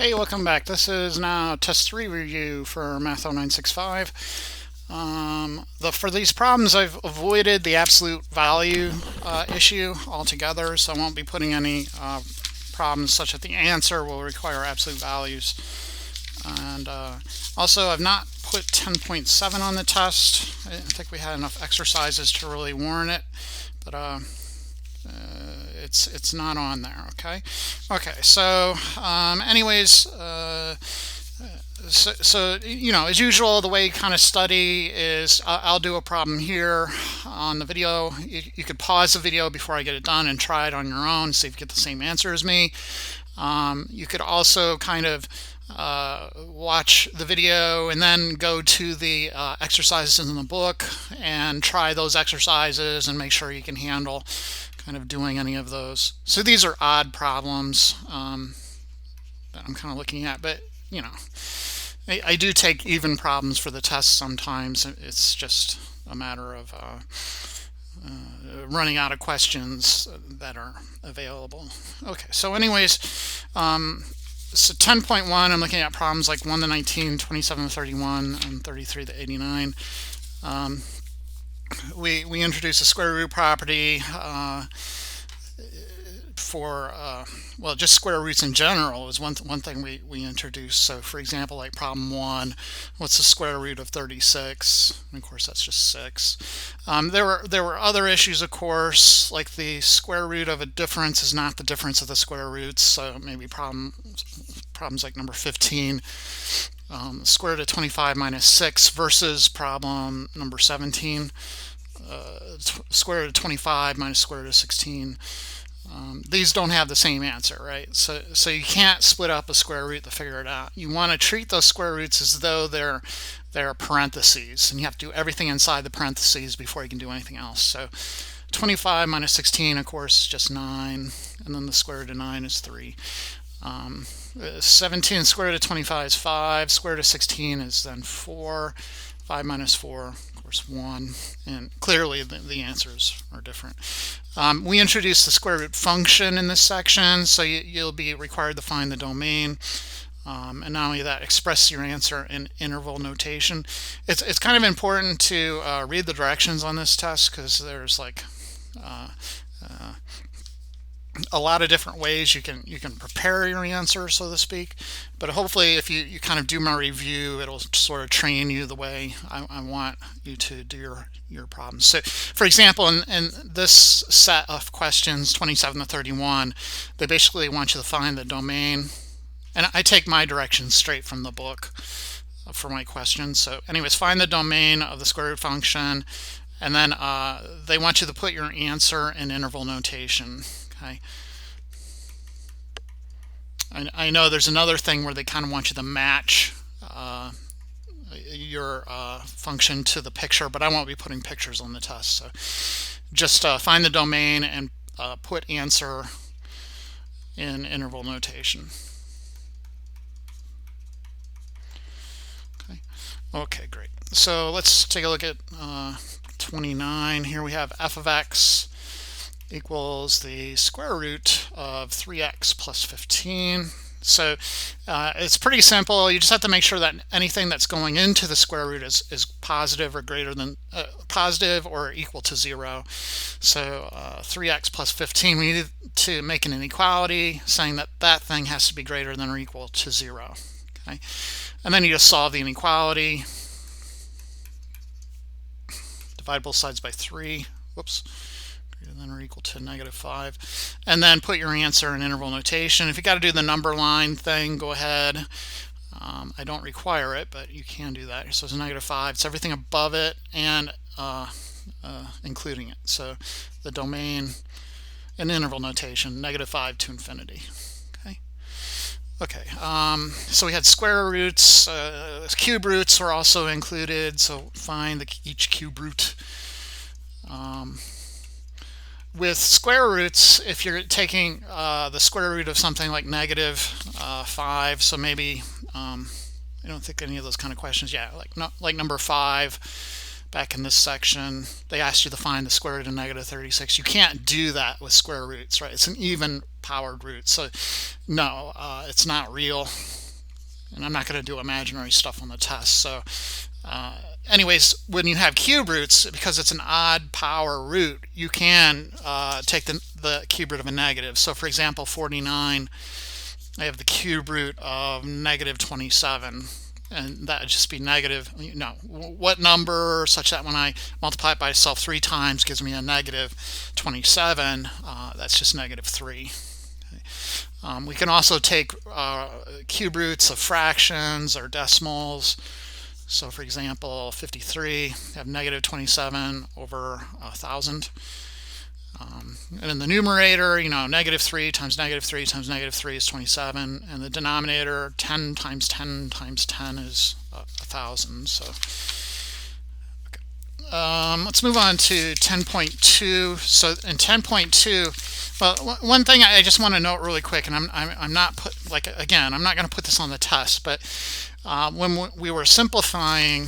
Hey, welcome back. This is now test 3 review for Math 0965. For these problems, I've avoided the absolute value issue altogether, so I won't be putting any problems such that the answer will require absolute values. And also, I've not put 10.7 on the test. I didn't think we had enough exercises to really warrant it, but it's not on there. Okay, so anyways, so you know, as usual, the way you kind of study is I'll do a problem here on the video. You could pause the video before I get it done and try it on your own, see if you get the same answer as me. You could also kind of watch the video and then go to the exercises in the book and try those exercises and make sure you can handle kind of doing any of those. So these are odd problems that I'm kind of looking at, but you know, I do take even problems for the test sometimes. It's just a matter of running out of questions that are available. Okay, so anyways, so 10.1, I'm looking at problems like 1 to 19, 27 to 31, and 33 to 89. We introduce a square root property for, well, just square roots in general is one thing we introduced. So for example, like problem 1, what's the square root of 36? And of course, that's just 6. There were other issues, of course, like the square root of a difference is not the difference of the square roots. So maybe problems like number 15. Square root of 25 minus 6 versus problem number 17. Square root of 25 minus square root of 16. These don't have the same answer, right? So you can't split up a square root to figure it out. You want to treat those square roots as though they're parentheses, and you have to do everything inside the parentheses before you can do anything else. So 25 minus 16, of course, is just 9, and then the square root of 9 is 3. 17 square root of 25 is 5. Square root of 16 is then 4. 5 minus 4, of course, 1. And clearly the answers are different. We introduced the square root function in this section, so you'll be required to find the domain. And not only that, express your answer in interval notation. It's kind of important to read the directions on this test because there's like a lot of different ways you can prepare your answer, so to speak. But hopefully, if you kind of do my review, it'll sort of train you the way I want you to do your problems. So, for example, in this set of questions, 27 to 31, they basically want you to find the domain. And I take my directions straight from the book for my questions. So anyways, find the domain of the square root function, and then they want you to put your answer in interval notation. Okay. I know there's another thing where they kind of want you to match your function to the picture, but I won't be putting pictures on the test. So just find the domain and put answer in interval notation. Okay, great. So let's take a look at 29. Here we have f of x equals the square root of 3x plus 15. So it's pretty simple. You just have to make sure that anything that's going into the square root is positive or greater than positive or equal to 0. So 3x plus 15, we need to make an inequality saying that that thing has to be greater than or equal to 0. Okay, and then you just solve the inequality. Divide both sides by 3. Whoops. Greater than or equal to -5, and then put your answer in interval notation. If you got to do the number line thing, go ahead. I don't require it, but you can do that. So it's -5. It's everything above it and including it. So the domain in interval notation, -5 to infinity. Okay. So we had square roots. Cube roots were also included. So find each cube root. With square roots, if you're taking the square root of something like -5, so maybe I don't think any of those kind of questions. Yeah, like number 5, back in this section, they asked you to find the square root of -36. You can't do that with square roots, right? It's an even powered root, so no, it's not real. And I'm not going to do imaginary stuff on the test. So anyways, when you have cube roots, because it's an odd power root, you can take the cube root of a negative. So for example, 49, I have the cube root of negative 27. And that would just be negative, what number such that when I multiply it by itself 3 times gives me a negative 27. That's just negative 3. We can also take cube roots of fractions or decimals. So for example, 53, have negative 27 over 1,000. And in the numerator, negative 3 times negative 3 times negative 3 is 27. And the denominator, 10 times 10 times 10 is 1,000. So let's move on to 10.2. So in 10.2, well, one thing I just want to note really quick, and I'm not I'm not going to put this on the test, but when we were simplifying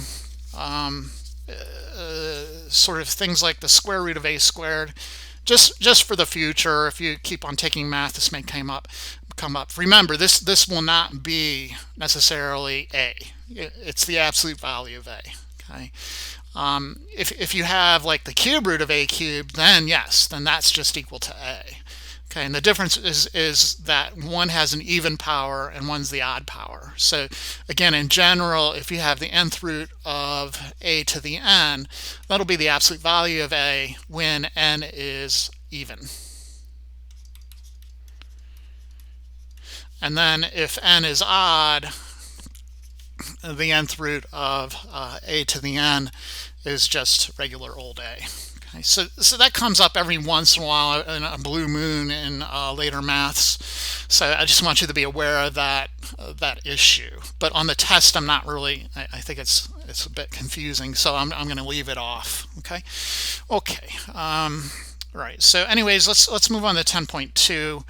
sort of things like the square root of a squared, just for the future, if you keep on taking math, this may come up. Remember, this will not be necessarily a. It's the absolute value of a. Okay. If you have like the cube root of a cubed, then yes, then that's just equal to a. Okay, and the difference is that one has an even power and one's the odd power. So again, in general, if you have the nth root of a to the n, that'll be the absolute value of a when n is even. And then if n is odd, the nth root of a to the n is just regular old a. Okay, so that comes up every once in a while in a blue moon in later maths. So I just want you to be aware of that issue. But on the test, I'm not really. I think it's a bit confusing, so I'm going to leave it off. Okay. Right. So anyways, let's move on to 10.2.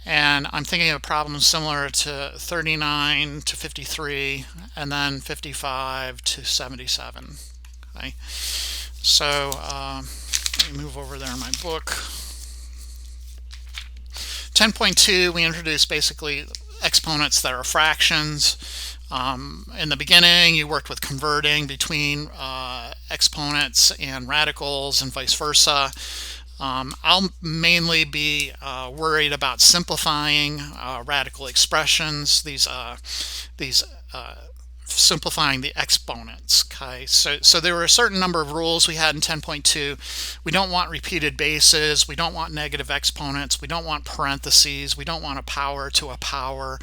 And I'm thinking of problems similar to 39 to 53 and then 55 to 77. Okay. So let me move over there in my book. 10.2, we introduce basically exponents that are fractions. In the beginning, you worked with converting between exponents and radicals and vice versa. I'll mainly be worried about simplifying radical expressions, these simplifying the exponents. Okay, so there were a certain number of rules we had in 10.2. We don't want repeated bases, we don't want negative exponents, we don't want parentheses, we don't want a power to a power,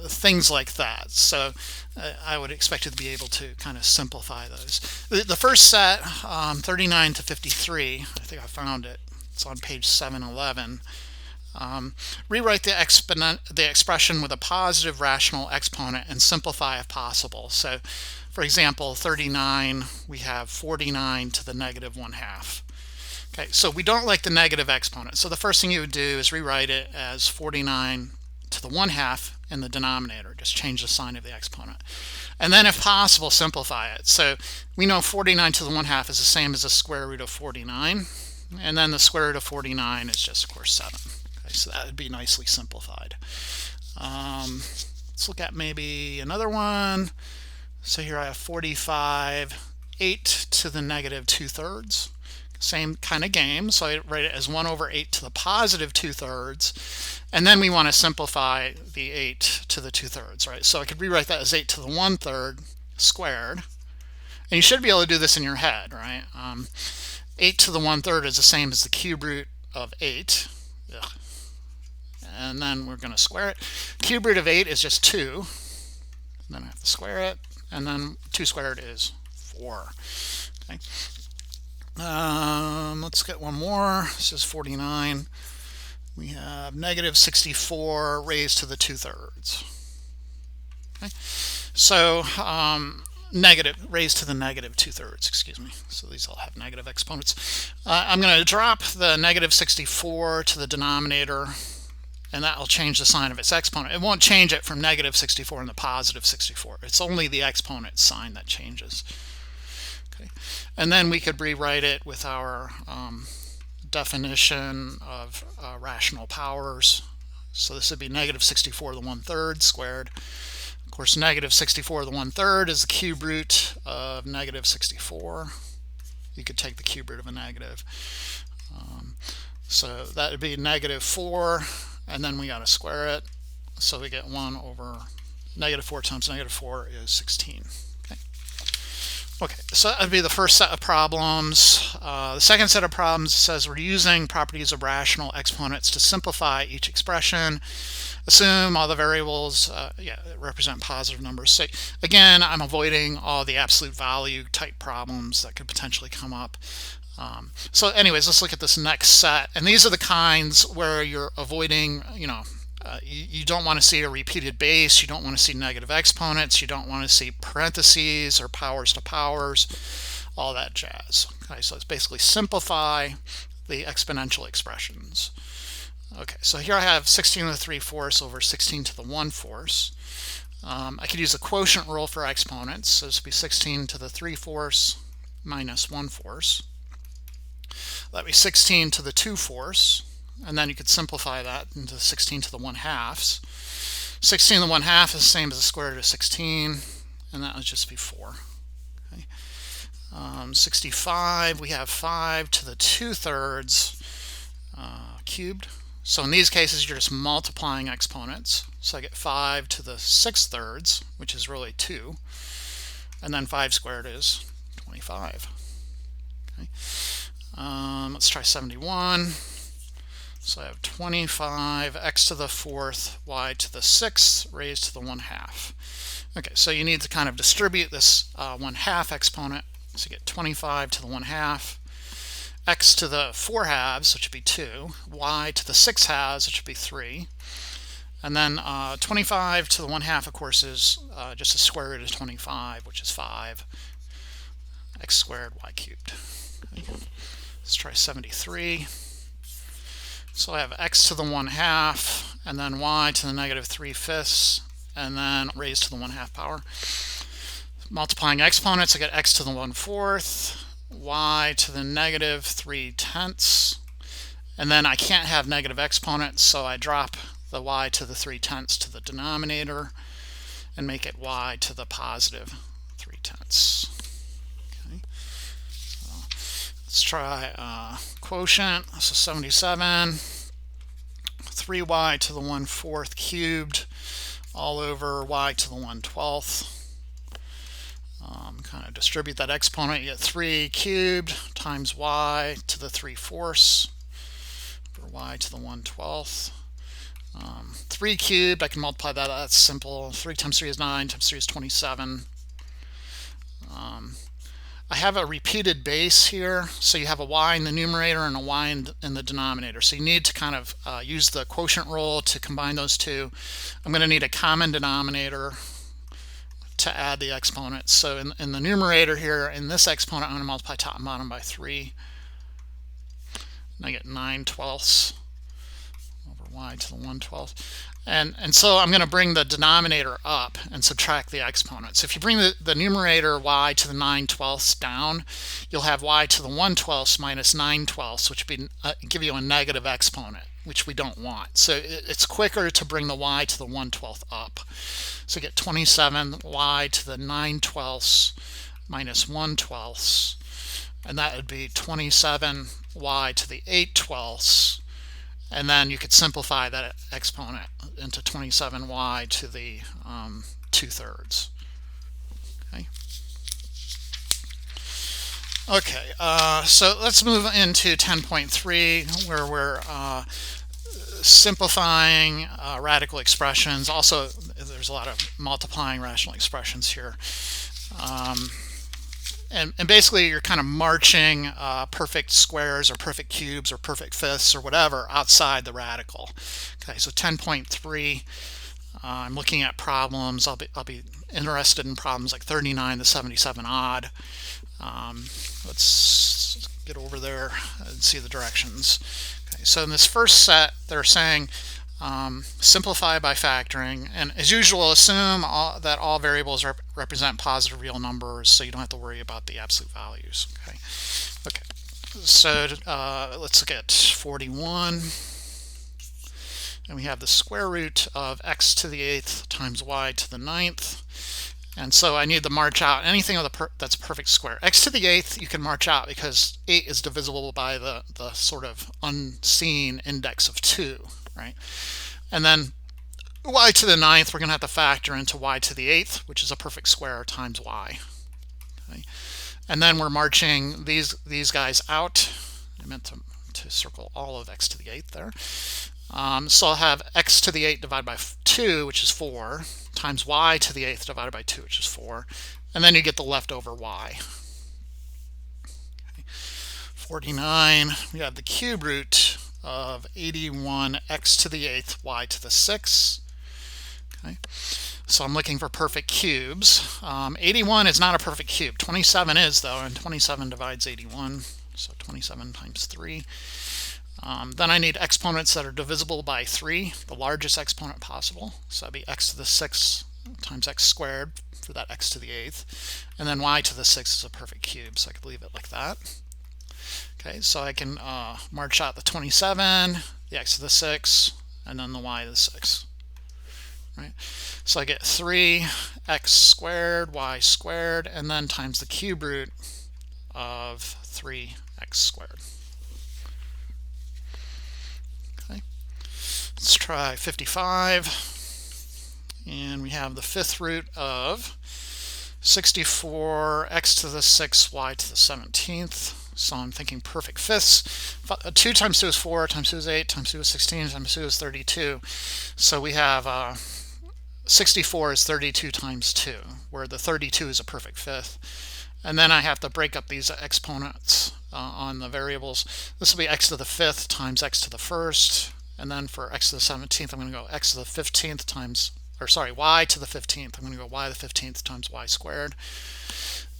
things like that. So I would expect you to be able to kind of simplify those. The first set, 39 to 53, I think I found it. It's on page 711. Rewrite the expression with a positive rational exponent and simplify if possible. So, for example, 39, we have 49 to the negative 1/2. Okay, so we don't like the negative exponent. So the first thing you would do is rewrite it as 49 to the 1/2 in the denominator. Just change the sign of the exponent. And then, if possible, simplify it. So we know 49 to the 1/2 is the same as the square root of 49. And then the square root of 49 is just, of course, 7. Okay, so that would be nicely simplified. Let's look at maybe another one. So here I have 45, 8 to the negative 2/3. Same kind of game, so I write it as 1 over 8 to the positive 2/3, and then we want to simplify the 8 to the 2/3, right? So I could rewrite that as 8 to the 1/3 squared, and you should be able to do this in your head, right? 8 to the 1/3 is the same as the cube root of 8, and then we're going to square it. Cube root of 8 is just 2, then I have to square it, and then 2 squared is 4. Okay. Let's get one more. This is 49. We have negative 64 raised to the 2/3. Okay. So negative raised to the negative 2/3, excuse me. So these all have negative exponents. I'm going to drop the negative 64 to the denominator, and that will change the sign of its exponent. It won't change it from negative 64 into positive 64. It's only the exponent sign that changes. Okay. And then we could rewrite it with our definition of rational powers. So this would be negative 64 to the 1/3 squared. Of course, negative 64 to the 1/3 is the cube root of negative 64. You could take the cube root of a negative. So that would be negative 4, and then we got to square it. So we get 1 over negative 4 times negative 4 is 16. Okay, so that would be the first set of problems. The second set of problems says we're using properties of rational exponents to simplify each expression. Assume all the variables represent positive numbers. So again, I'm avoiding all the absolute value type problems that could potentially come up. So anyways, let's look at this next set. And these are the kinds where you're avoiding, you don't want to see a repeated base, you don't want to see negative exponents, you don't want to see parentheses or powers to powers, all that jazz. Okay, so it's basically simplify the exponential expressions. Okay, so here I have 16 to the 3/4 over 16 to the 1/4. I could use the quotient rule for exponents, so this would be 16 to the 3/4 minus 1/4. That'd be 16 to the 2/4. And then you could simplify that into 16 to the 1/2. 16 to the 1/2 is the same as the square root of 16, and that would just be 4. Okay. 65, we have 5 to the 2/3 cubed. So in these cases, you're just multiplying exponents. So I get 5 to the 6/3, which is really 2. And then 5 squared is 25. Okay. Let's try 71. So I have 25 x to the 4th, y to the 6th raised to the 1/2. Okay, so you need to kind of distribute this 1/2 exponent. So you get 25 to the 1/2, x to the 4/2, which would be 2, y to the 6/2, which would be 3. And then 25 to the 1/2, of course, is just the square root of 25, which is 5, x squared, y cubed. Okay. Let's try 73. So I have x to the 1/2, and then y to the negative 3/5, and then raised to the 1/2 power. Multiplying exponents, I get x to the 1/4, y to the negative 3/10, and then I can't have negative exponents, so I drop the y to the 3/10 to the denominator and make it y to the positive 3/10. Okay. Let's try quotient. So 77, 3y to the 1/4 cubed all over y to the 1/12. Kind of distribute that exponent. You get 3 cubed times y to the 3/4 over y to the 1/12. 3 cubed, I can multiply that. That's simple. 3 times 3 is 9, times 3 is 27. I have a repeated base here, so you have a y in the numerator and a y in the denominator. So you need to kind of use the quotient rule to combine those two. I'm going to need a common denominator to add the exponents. So in the numerator here, in this exponent, I'm going to multiply top and bottom by 3. And I get 9/12 over y to the 1/12. And so I'm going to bring the denominator up and subtract the exponents. If you bring the numerator y to the 9/12 down, you'll have y to the 1/12 minus 9/12, which would be, give you a negative exponent, which we don't want. So it's quicker to bring the y to the 1/12 up. So you get 27 y to the 9/12 minus 1/12, and that would be 27 y to the 8/12. And then you could simplify that exponent into 27y to the 2/3. Okay. Okay, so let's move into 10.3, where we're simplifying radical expressions. Also, there's a lot of multiplying rational expressions here. And basically you're kind of marching perfect squares or perfect cubes or perfect fifths or whatever outside the radical. Okay, so 10.3, I'm looking at problems. I'll be interested in problems like 39 to 77 odd. Let's get over there and see the directions. Okay, so in this first set, they're saying simplify by factoring, and as usual, assume that all variables represent positive real numbers, so you don't have to worry about the absolute values. Okay. So let's look at 41. and we have the square root of x to the 8th times y to the 9th. And so I need to march out anything that's a perfect square. X to the 8th you can march out because 8 is divisible by the sort of unseen index of 2, right? And then y to the 9th, we're going to have to factor into y to the 8th, which is a perfect square, times y. Okay? And then we're marching these guys out. I meant to circle all of x to the 8th there. So I'll have x to the 8th divided by 2, which is 4, times y to the 8th divided by 2, which is 4. And then you get the leftover y. Okay. 49, we have the cube root of 81 x to the 8th y to the 6th. Okay. So I'm looking for perfect cubes. 81 is not a perfect cube. 27 is, though, and 27 divides 81. So 27 times 3. Then I need exponents that are divisible by 3, the largest exponent possible. So that'd be x to the 6th times x squared for that x to the 8th. And then y to the 6th is a perfect cube, so I could leave it like that. Okay, so I can march out the 27, the x to the 6th, and then the y to the 6th. Right? So I get 3x squared, y squared, and then times the cube root of 3x squared. Okay. Let's try 55. And we have the fifth root of 64 x to the 6th, y to the 17th. So I'm thinking perfect fifths. 2 times 2 is 4, times 2 is 8, times 2 is 16, times 2 is 32. So we have 64 is 32 times 2, where the 32 is a perfect fifth. And then I have to break up these exponents on the variables. This will be x to the 5th times x to the 1st. And then for x to the 17th, I'm going to go x to the 15th times, or sorry, y to the 15th. I'm going to go y to the 15th times y squared.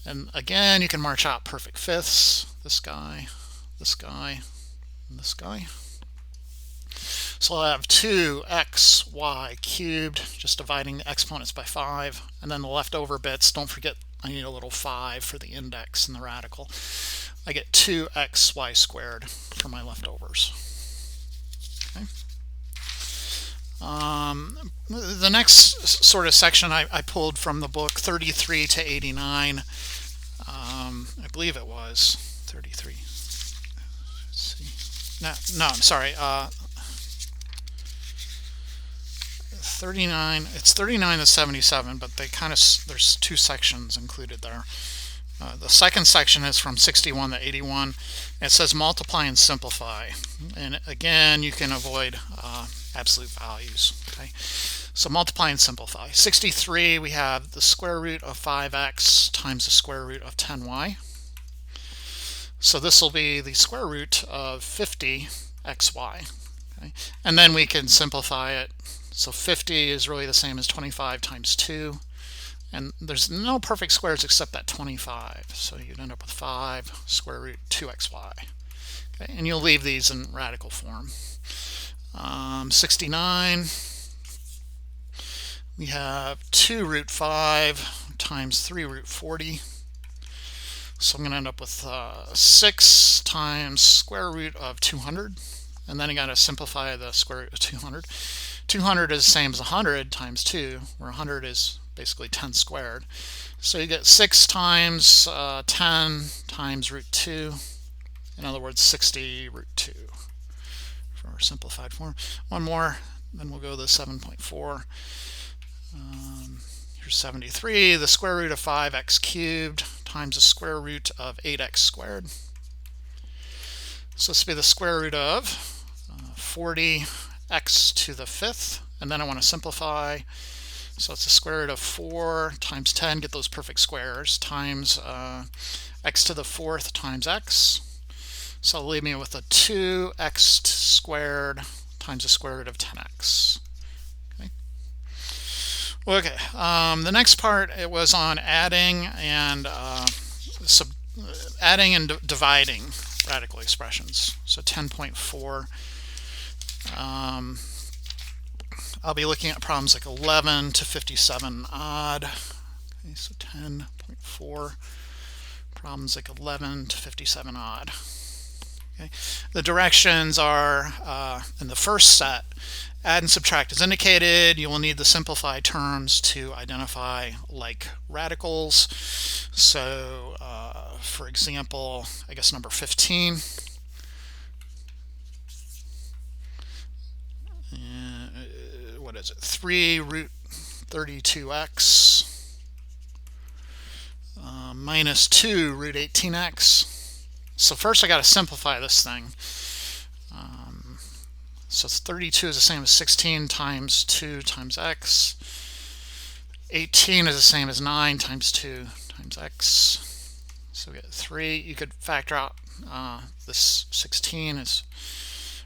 And again, you can march out perfect fifths. This guy, this guy, and this guy. So I'll have 2xy cubed, just dividing the exponents by 5. And then the leftover bits, don't forget I need a little 5 for the index and the radical. I get 2xy squared for my leftovers. Okay. The next sort of section I pulled from the book, 33 to 89. I believe it was 33. Let's see. No, I'm sorry. 39. It's 39 to 77, but they kind of there's 2 sections included there. The second section is from 61 to 81. It says multiply and simplify, and again you can avoid absolute values. Okay, so multiply and simplify. 63, we have the square root of 5x times the square root of 10y. So this will be the square root of 50xy. Okay, and then we can simplify it. So 50 is really the same as 25 times 2. And there's no perfect squares except that 25. So you'd end up with 5 square root 2xy. Okay, and you'll leave these in radical form. 69, we have 2 root 5 times 3 root 40. So I'm going to end up with 6 times square root of 200. And then I got to simplify the square root of 200. 200 is the same as 100 times 2, where 100 is basically 10 squared. So you get 6 times 10 times root 2. In other words, 60 root 2 for our simplified form. One more, then we'll go to 7.4. Here's 73, the square root of 5x cubed times the square root of 8x squared. So this will be the square root of 40x to the 5th, and then I want to simplify. So it's the square root of 4 times 10, get those perfect squares, times x to the 4th times x. So it'll leave me with a 2x squared times the square root of 10x. Okay, the next part, it was on adding and dividing radical expressions. So 10.4. I'll be looking at problems like 11 to 57 odd. Okay, so 10.4, problems like 11 to 57 odd. Okay. The directions are, in the first set, Add and subtract as indicated. You will need the simplified terms to identify like radicals. So for example, I guess number 15. What is it? 3 root 32x minus 2 root 18x. So first I got to simplify this thing. So 32 is the same as 16 times 2 times x. 18 is the same as 9 times 2 times x. So we get 3. You could factor out this 16 is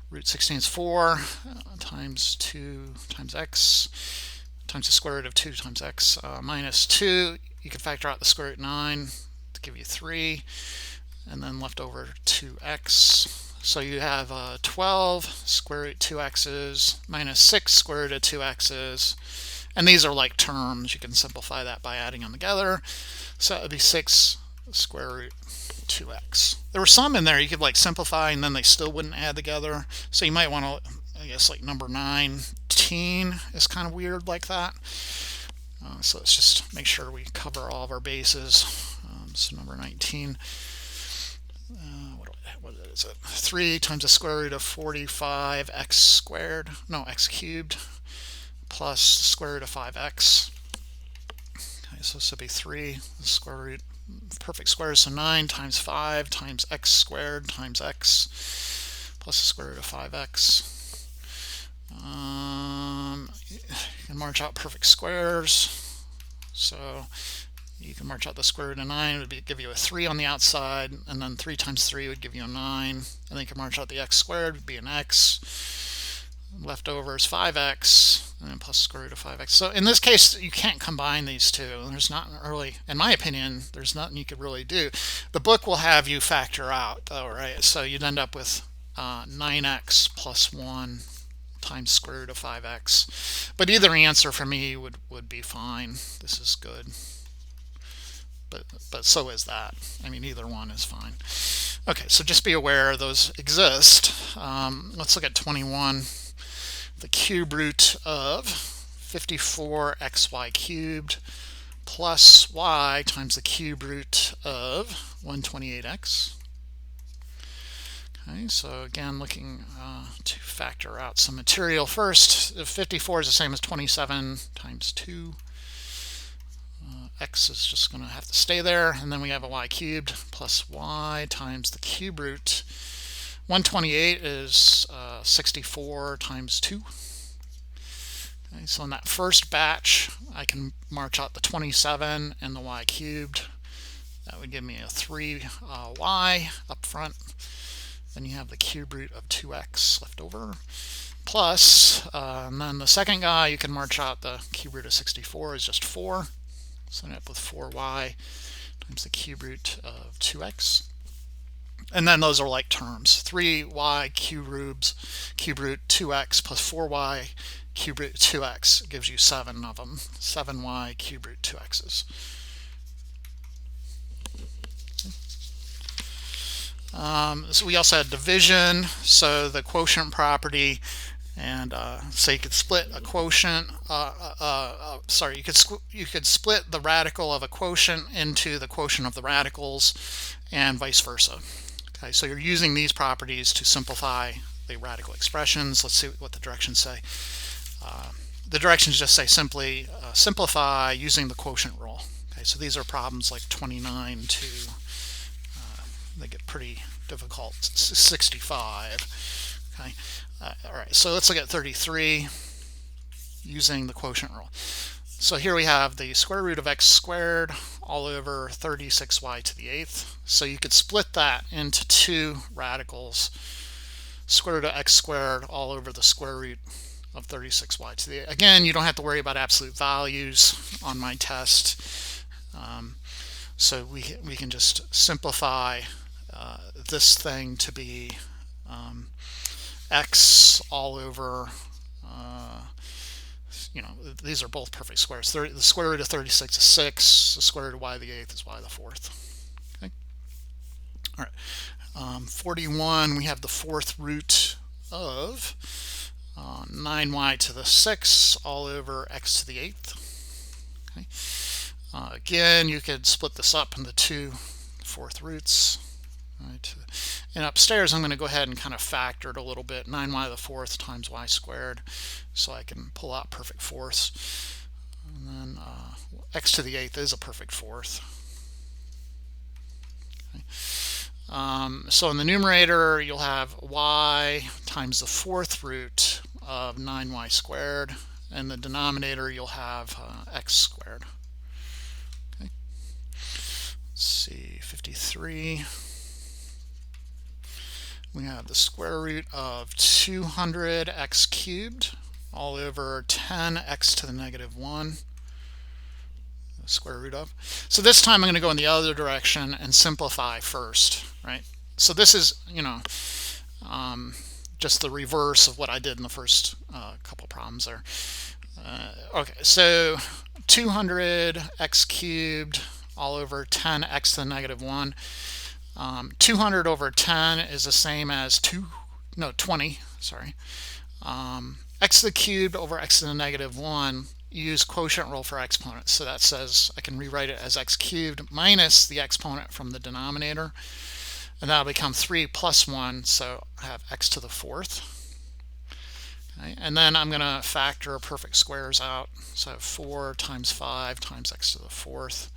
root 16 is 4 times 2 times x times the square root of 2 times x minus 2. You can factor out the square root of 9 to give you 3, and then left over 2x. So you have 12 square root 2x's minus 6 square root of 2x's. And these are like terms. You can simplify that by adding them together. So it would be 6 square root 2x. There were some in there you could like simplify and then they still wouldn't add together. So you might want to, I guess, like number 19 is kind of weird like that. So let's just make sure we cover all of our bases. So number 19. What is it? 3 times the square root of 45x squared, no, x cubed, plus the square root of 5x. Okay, so this would be 3, the square root, perfect squares, so 9 times 5 times x squared times x, plus the square root of 5x. You can march out perfect squares, so you can march out the square root of 9, it would give you a 3 on the outside, and then 3 times 3 would give you a 9. And then you can march out the x squared, would be an x. Left over is 5x, and then plus the square root of 5x. So in this case, you can't combine these two. There's not really, in my opinion, there's nothing you could really do. The book will have you factor out, though, right? So you'd end up with 9x plus 1 times square root of 5x. But either answer for me would be fine. This is good. But so is that. I mean, either one is fine. Okay, so just be aware those exist. Let's look at 21. The cube root of 54xy cubed plus y times the cube root of 128x. Okay, so again, looking to factor out some material first. 54 is the same as 27 times 2. X is just going to have to stay there, and then we have a y cubed plus y times the cube root. 128 is 64 times 2. Okay, so in that first batch, I can march out the 27 and the y cubed. That would give me a 3y up front. Then you have the cube root of 2x left over. Plus, and then the second guy, you can march out the cube root of 64 is just 4. So I end up with 4y times the cube root of 2x. And then those are like terms. 3y cube root 2x plus 4y cube root 2x gives you 7 of them. 7y cube root 2x's. So we also had division, so the quotient property, and so you could split a quotient. You could split the radical of a quotient into the quotient of the radicals, and vice versa. Okay, so you're using these properties to simplify the radical expressions. Let's see what the directions say. The directions just say simply simplify using the quotient rule. Okay, so these are problems like 29 to they get pretty difficult. 65. Okay. All right, so let's look at 33 using the quotient rule. So here we have the square root of x squared all over 36y to the 8th. So you could split that into two radicals. Square root of x squared all over the square root of 36y to the 8th. Again, you don't have to worry about absolute values on my test. So we can just simplify this thing to be x all over, these are both perfect squares. The square root of 36 is 6. The square root of y to the 8th is y to the 4th. Okay. All right. 41, we have the 4th root of 9y to the 6 all over x to the 8th. Okay. Again, you could split this up into 2 fourth roots. Right. And upstairs, I'm going to go ahead and kind of factor it a little bit. 9y to the 4th times y squared, so I can pull out perfect fourths. And then x to the 8th is a perfect fourth. Okay. So in the numerator, you'll have y times the 4th root of 9y squared. And the denominator, you'll have x squared. Okay. Let's see, 53. We have the square root of 200x cubed all over 10x to the negative 1. The square root of. So this time I'm going to go in the other direction and simplify first, right? So this is, just the reverse of what I did in the first couple problems there. Okay, so 200x cubed all over 10x to the negative 1. 200 over 10 is the same as 20, sorry. X to the cubed over x to the negative 1, use quotient rule for exponents. So that says I can rewrite it as x cubed minus the exponent from the denominator. And that'll become 3 plus 1, so I have x to the 4th. Okay, and then I'm going to factor perfect squares out. So 4 times 5 times x to the 4th.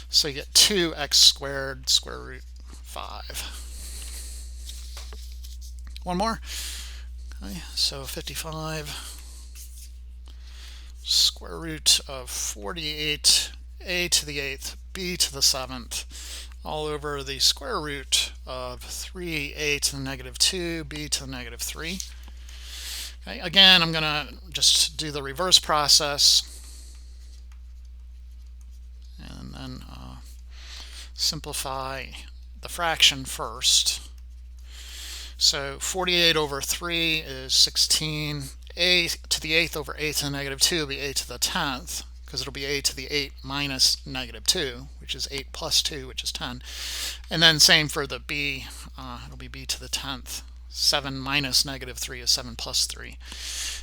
So you get 2x squared square root 5. One more. Okay, so 55 square root of 48 a to the 8th b to the 7th all over the square root of 3a to the negative 2 b to the negative 3. Okay, again, I'm going to just do the reverse process and then simplify the fraction first. So 48 over 3 is 16. A to the 8th over a to the negative 2 will be a to the 10th, because it'll be a to the 8 minus negative 2, which is 8 plus 2, which is 10. And then same for the b, it'll be b to the 10th. 7 minus negative 3 is 7 plus 3. And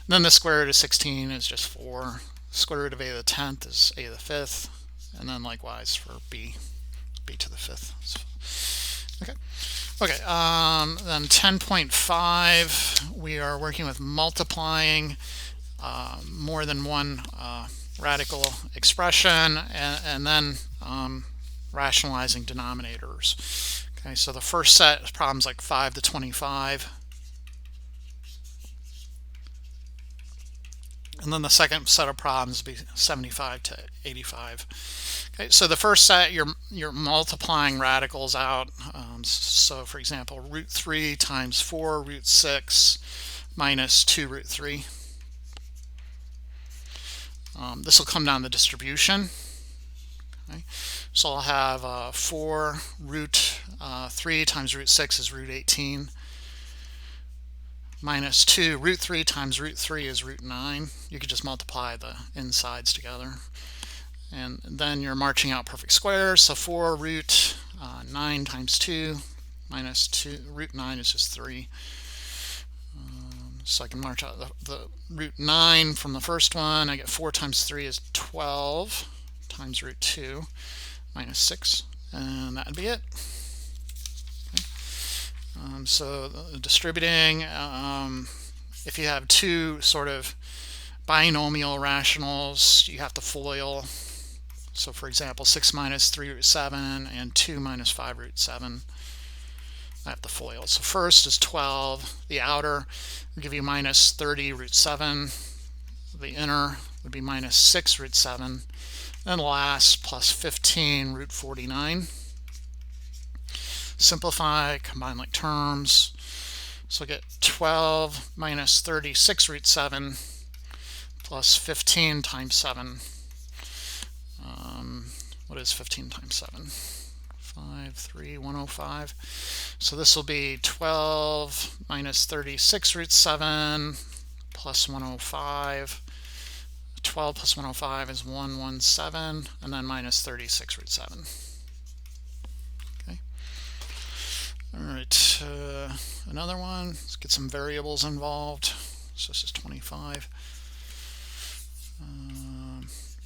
then the square root of 16 is just 4. Square root of a to the 10th is a to the 5th. And then likewise for b to the 5th. Okay. Okay, then 10.5, we are working with multiplying more than one radical expression and then rationalizing denominators. Okay, so the first set of problems like 5 to 25. And then the second set of problems will be 75 to 85. Okay, so the first set, you're multiplying radicals out. So for example, root 3 times 4 root 6 minus 2 root 3. This will come down the distribution. Okay, so I'll have 4 root 3 times root 6 is root 18. Minus 2, root 3 times root 3 is root 9. You could just multiply the insides together. And then you're marching out perfect squares. So 4 root 9 times 2 minus 2, root 9 is just 3. So I can march out the root 9 from the first one. I get 4 times 3 is 12 times root 2 minus 6. And that would be it. So distributing, if you have two sort of binomial rationals, you have to FOIL. So for example, 6 minus 3 root 7 and 2 minus 5 root 7. I have to FOIL. So first is 12. The outer will give you minus 30 root 7. The inner would be minus 6 root 7. And last, plus 15 root 49. Simplify, combine like terms. So get 12 minus 36 root 7 plus 15 times 7. What is 15 times 7? 105. So this will be 12 minus 36 root 7 plus 105. 12 plus 105 is 117, and then minus 36 root 7. Okay. All right, another one. Let's get some variables involved. So this is 25.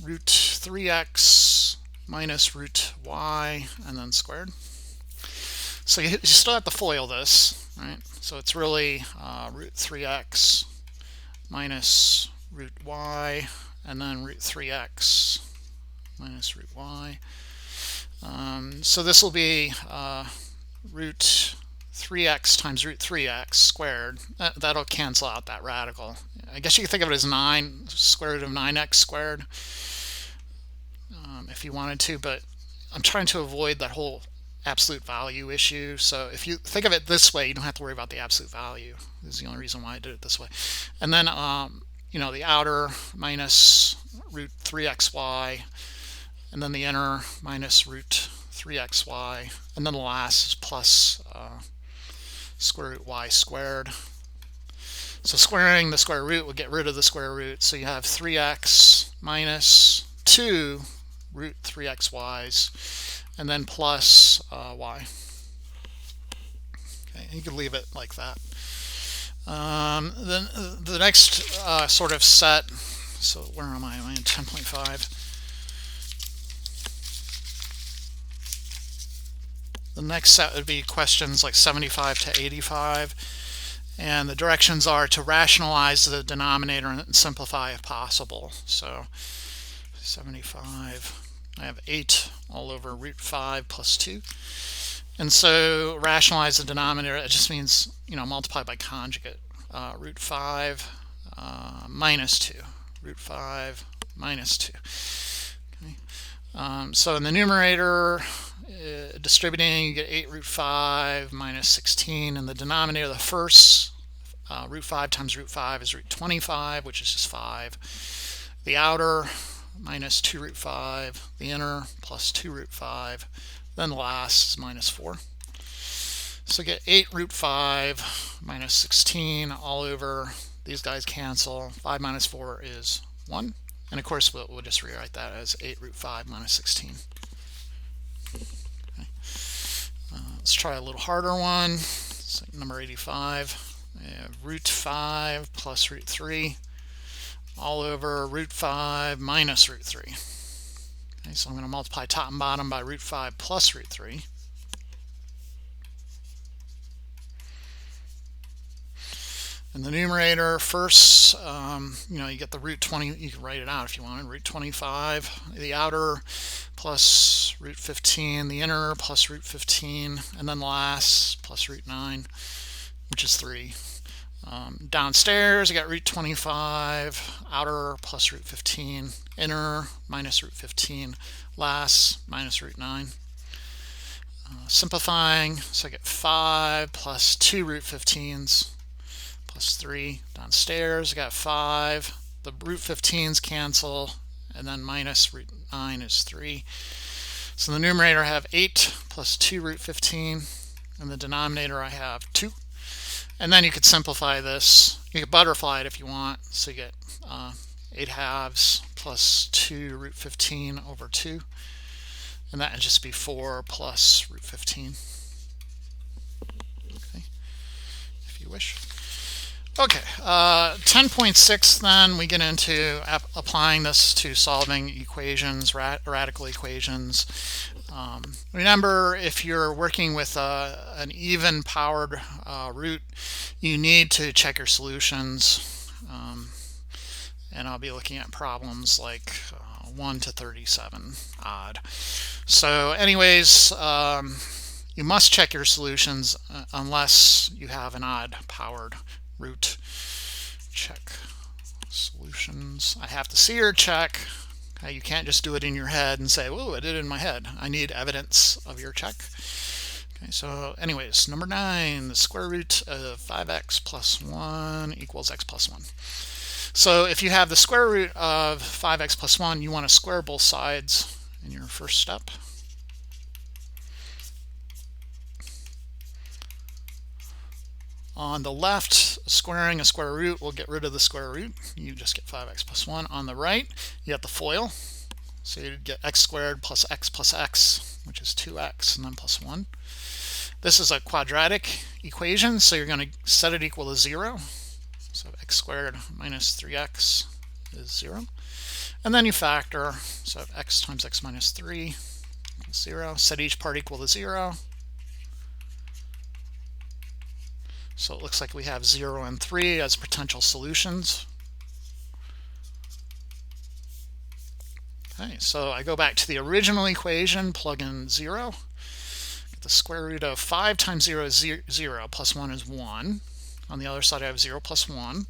Root 3x minus root y, and then squared. So you still have to FOIL this, right? So it's really root 3x minus root y, and then root 3x minus root y. So this will be root 3x times root 3x squared. That'll cancel out that radical. I guess you can think of it as 9, square root of 9x squared, if you wanted to, but I'm trying to avoid that whole absolute value issue. So if you think of it this way, you don't have to worry about the absolute value. This is the only reason why I did it this way. And then, the outer minus root 3xy, and then the inner minus root 3xy, and then the last is plus square root y squared. So squaring the square root will get rid of the square root. So you have 3x minus 2 root 3xy's, and then plus y. Okay, you can leave it like that. Then the next sort of set, so where am I? Am I in 10.5? The next set would be questions like 75 to 85. And the directions are to rationalize the denominator and simplify if possible. So 75, I have 8 all over root 5 plus 2. And so rationalize the denominator, it just means, multiply by conjugate. Root 5 minus 2. Root 5 minus 2. Okay. So in the numerator, distributing, you get 8 root 5 minus 16. In the denominator, the first root 5 times root 5 is root 25, which is just 5. The outer minus 2 root 5. The inner plus 2 root 5. Then the last is minus 4. So get 8 root 5 minus 16 all over. These guys cancel. 5 minus 4 is 1. And of course, we'll just rewrite that as 8 root 5 minus 16. Okay. Let's try a little harder one. It's like number 85. Root 5 plus root 3 all over root 5 minus root 3. Okay, so I'm going to multiply top and bottom by root 5 plus root 3. In the numerator, first, you get the root 20. You can write it out if you wanted. Root 25, the outer plus root 15, the inner plus root 15, and then the last plus root 9, which is 3. Downstairs, I got root 25, outer plus root 15, inner minus root 15, last minus root 9. Simplifying, so I get 5 plus 2 root 15s plus 3. Downstairs, I got 5. The root 15s cancel, and then minus root 9 is 3. So in the numerator, I have 8 plus 2 root 15. In the denominator, I have 2. And then you could simplify this. You could butterfly it if you want. So you get 8 halves plus 2 root 15 over 2. And that would just be 4 plus root 15. Okay, if you wish. Okay, 10.6 then, we get into applying this to solving equations, radical equations. Remember, if you're working with an even powered root, you need to check your solutions. And I'll be looking at problems like 1 to 37 odd. So anyways, you must check your solutions unless you have an odd powered root. Check solutions. I have to see your check. Okay, you can't just do it in your head and say, "Whoa, I did it in my head." I need evidence of your check. Okay, so anyways, number 9, the square root of 5x plus 1 equals x plus 1. So if you have the square root of 5x plus 1, you want to square both sides in your first step. On the left, squaring a square root will get rid of the square root. You just get 5x plus 1. On the right, you have the FOIL. So you get x squared plus x, which is 2x, and then plus 1. This is a quadratic equation, so you're going to set it equal to 0. So x squared minus 3x is 0. And then you factor, so x times x minus 3 equals 0. Set each part equal to 0. So it looks like we have 0 and 3 as potential solutions. Okay, so I go back to the original equation, plug in 0. Get the square root of 5 times 0 is 0, plus 1 is 1. On the other side I have 0 plus 1.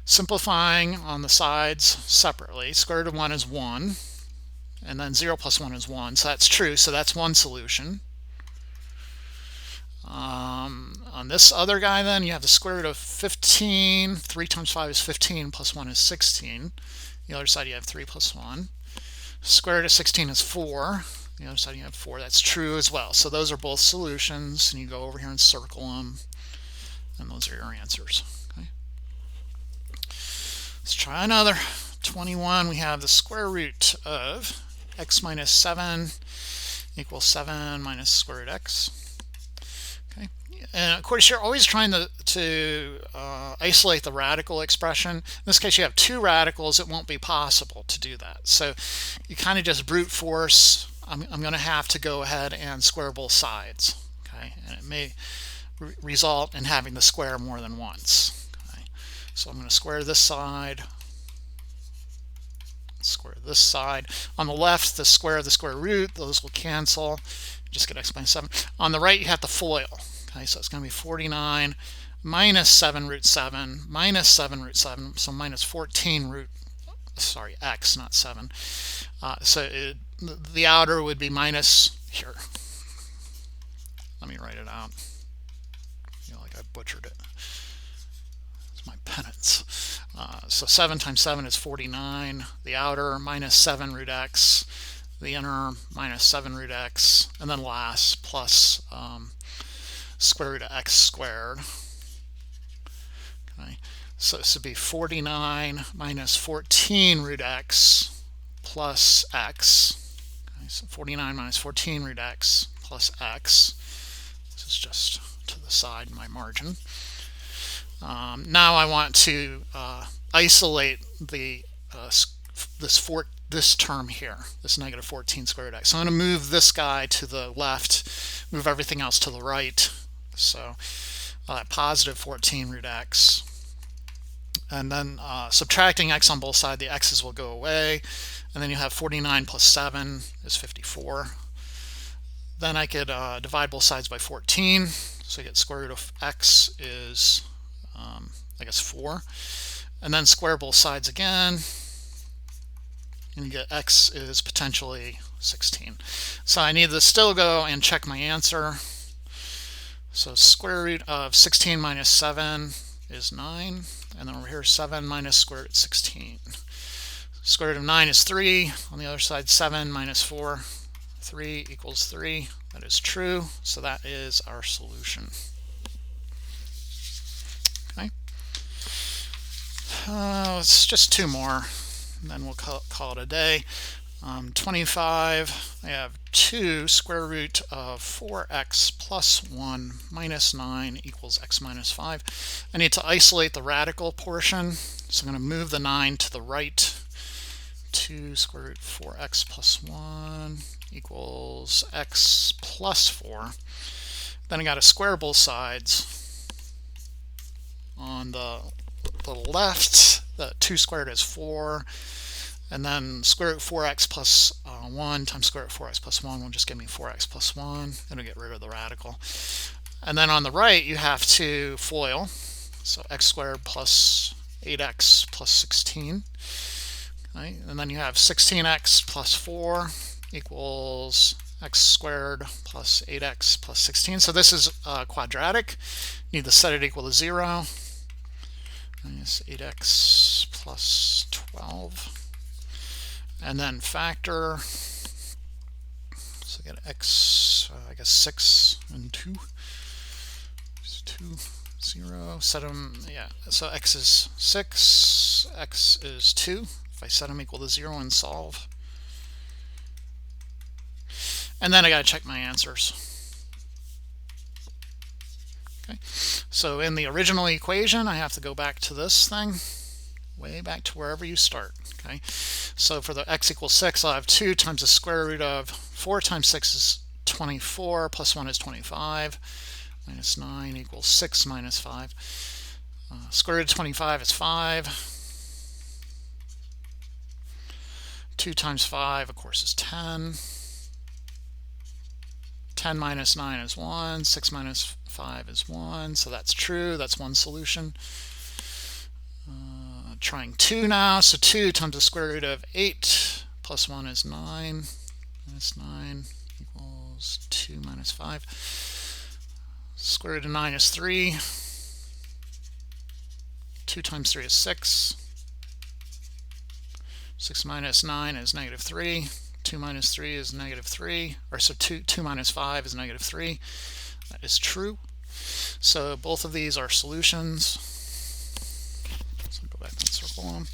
Simplifying on the sides separately, square root of 1 is 1, and then 0 plus 1 is 1, so that's true, so that's one solution. On this other guy then, you have the square root of 15. 3 times 5 is 15, plus 1 is 16. The other side you have 3 plus 1. Square root of 16 is 4. The other side you have 4. That's true as well. So those are both solutions, and you go over here and circle them, and those are your answers. Okay. Let's try another. 21, we have the square root of x minus 7 equals 7 minus square root x. Okay. And of course, you're always trying to isolate the radical expression. In this case, you have two radicals. It won't be possible to do that. So you kind of just brute force. I'm going to have to go ahead and square both sides. Okay, and it may result in having to square more than once. Okay. So I'm going to square this side. Square this side. On the left, the square of the square root, those will cancel. Just get x minus 7. On the right, you have to FOIL. Okay, so it's going to be 49 minus 7 root 7 minus 7 root 7, so minus 14 root, sorry, x, not 7. The outer would be minus, here. Let me write it out. Like I butchered it. It's my penance. So 7 times 7 is 49. The outer minus 7 root x. The inner minus 7 root x. And then last plus square root of x squared. Okay. So this would be 49 minus 14 root x plus x. Okay. So 49 minus 14 root x plus x. This is just to the side in my margin. Now I want to isolate the this term here, this negative 14 square root x. So I'm going to move this guy to the left, move everything else to the right. So positive 14 root x. And then subtracting x on both sides, the x's will go away. And then you have 49 plus 7 is 54. Then I could divide both sides by 14. So I get square root of x is, I guess, 4. And then square both sides again. And you get x is potentially 16. So I need to still go and check my answer. So square root of 16 minus 7 is 9. And then over here, 7 minus square root of 16. Square root of 9 is 3. On the other side, 7 minus 4. 3 equals 3. That is true. So that is our solution. Okay. It's just two more, and then we'll call it a day. 25, I have 2 square root of 4x plus 1 minus 9 equals x minus 5. I need to isolate the radical portion, so I'm going to move the 9 to the right. 2 square root 4x plus 1 equals x plus 4. Then I got to square both sides. On the left, the 2 squared is 4. And then square root 4x plus 1 times square root 4x plus 1 will just give me 4x plus 1. It'll get rid of the radical. And then on the right, you have to FOIL. So x squared plus 8x plus 16. Okay. And then you have 16x plus 4 equals x squared plus 8x plus 16. So this is quadratic. You need to set it equal to 0. Minus 8x plus 12. And then factor, so I get x, I guess 6 and 2. 2, 0, set them, yeah, so x is 6, x is 2. If I set them equal to 0 and solve. And then I got to check my answers. Okay, so in the original equation, I have to go back to this thing, way back to wherever you start. Okay, so for the x equals 6, I'll have 2 times the square root of 4 times 6 is 24, plus 1 is 25, minus 9 equals 6 minus 5. Square root of 25 is 5. 2 times 5, of course, is 10. 10 minus 9 is 1. 6 minus 5 is 1. So that's true. That's one solution. Trying 2 now. So 2 times the square root of 8 plus 1 is 9. Minus 9 equals 2 minus 5. Square root of 9 is 3. 2 times 3 is 6. 6 minus 9 is negative 3. 2 minus 3 is negative 3. Or so 2 minus 5 is negative 3. That is true. So both of these are solutions. So go back and circle them.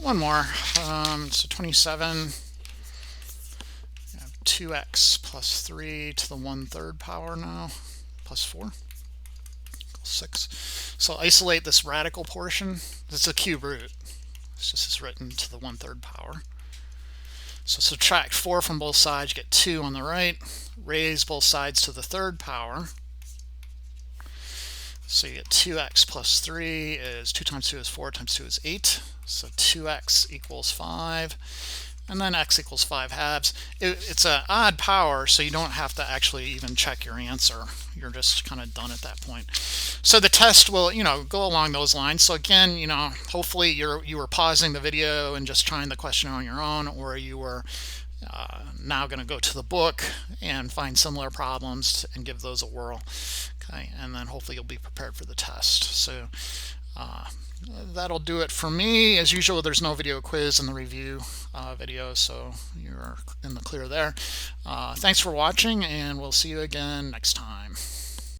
One more. So 27. 2x plus 3 to the 1/3 power now, plus 4 equals 6. So isolate this radical portion. This is a cube root. It's just written to the 1/3 power. So subtract 4 from both sides, you get 2 on the right. Raise both sides to the 3rd power. So you get 2x plus 3 is 2 times 2 is 4 times 2 is 8. So 2x equals 5. And then x equals 5/2. It's an odd power, so you don't have to actually even check your answer. You're just kind of done at that point. So the test will, go along those lines. So again, hopefully you were pausing the video and just trying the question on your own, or you were now going to go to the book and find similar problems and give those a whirl. Okay, and then hopefully you'll be prepared for the test. So that'll do it for me. As usual, there's no video quiz in the review video, so you're in the clear there. Thanks for watching, and we'll see you again next time.